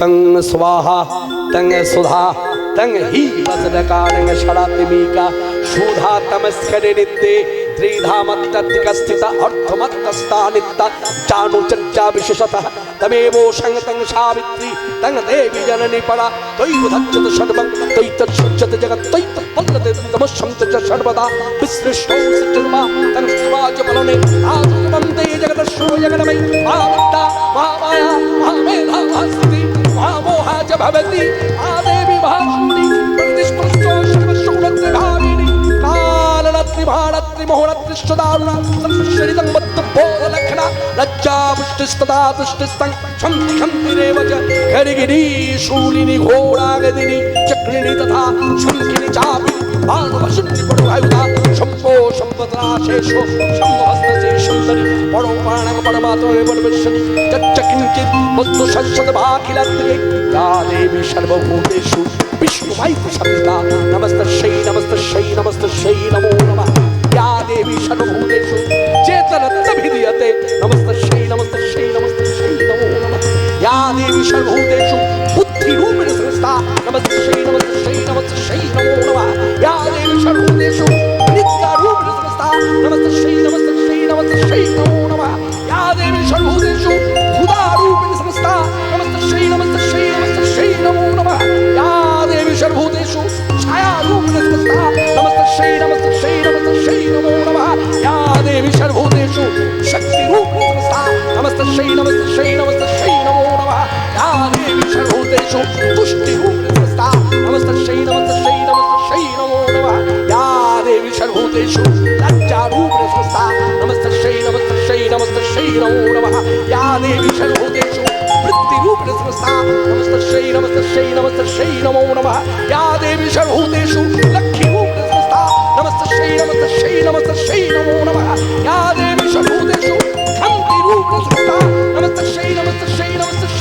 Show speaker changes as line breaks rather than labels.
तंग स्वाहा तंग सुधा तंग ही वज्रकाणंग षडात्मिका शूधा तमस्करे नित्ये त्रिधामत्ततिकस्थित अर्थमत्तस्तानित्त चाणु चर्चा विशेषतः तमेवो संग तंग सावित्री तंग देवी जननी परा त्वयि धच्छत षड्भं त्वयि तच्छत जगत् त्वयि तत्पल्लते तमस्सं च सर्वदा विसृष्टो सचर्मा तंग शिवाज बलने आत्मवन्ते जगदश्रो जगन्मयि महाविद्या महामाया महामेधा महासिद्धि महामोहा च भवति आदेवी भाषुणी प्रतिष्ठो सर्वशुभद्रभाविनी कालरत्रि भारत्रि मोहरत्रि सदारुणा संशरितं बद्धबोधलक्षणा लज्जा पुष्टिस्तदा तुष्टिस्तं शन्ति शन्तिरेव च हरिगिरी शूलिनी घोरागदिनी चक्रिणी तथा शङ्खिनी चापि बाणभशुण्डि पडुवायुधा शम्भो शम्भद्राशेषो शम्भहस्तचे सुन्दरि पडो प्राणं परमात्मने परमेश्वरि तच्च किञ्चित् वस्तु शश्वतभाखिलत्रिये या देवी सर्वभूतेषु विष्णुमयि संस्था नमस्तस्यै नमस्तस्यै नमस्तस्यै नमो नमः या देवी सर्वभूतेषु चेतनत्वभिधीयते नमस्तस्यै नमस्तस्यै नमस्तस्यै नमो नमः या देवी सर्वभूतेषु बुद्धिरूपिणी संस्था नमस्तस्यै नमस्तस्यै नमस्तस्यै नमो नमः या देवी सर्वभूतेषु नित्यारूपिणी संस्था नमस्तस्यै नमस्तस्यै नमस्तस्यै नमो नमः या देवी सर्वभूतेषु भूतारूपिणी संस्था नमस्तस्यै नमस्तस्यै नमस्तस्यै नमो नमः या देवी सर्वभूतेषु छायारूपिणी संस्था नमस्तस्यै नमस्तस्यै नमस्तस्यै नमो नमः या देवी सर्वभूतेषु शक्तिरूपिणी संस्था नमस्तस्यै नमस्तस्यै नमस्तस्यै नमो नमः या देवी सर्वभूतेषु तुष्टिरूपिणी संस्था नमस्तस्यै नमस्तस्यै नमस्तस्यै नमो नमः या देवी सर्वभूतेषु लज्जारूपिणी संस्था नमस्तस्यै नमस्तस्यै नमस्तस्यै नमो नमः या देवी सर्वभूतेषु वृत्तिरूपिणी संस्था नमस्तस्यै नमस्तस्यै नमस्तस्यै नमो नमः या देवी सर्वभूतेषु लक्ष्मीरूपिणी संस्था नमस्तस्यै नमस्तस्यै नमस्तस्यै नमो नमः या देवी सर्वभूतेषु खम्तिरूपिणी संस्था नमस्तस्यै नमस्तस्यै नमस्तस्यै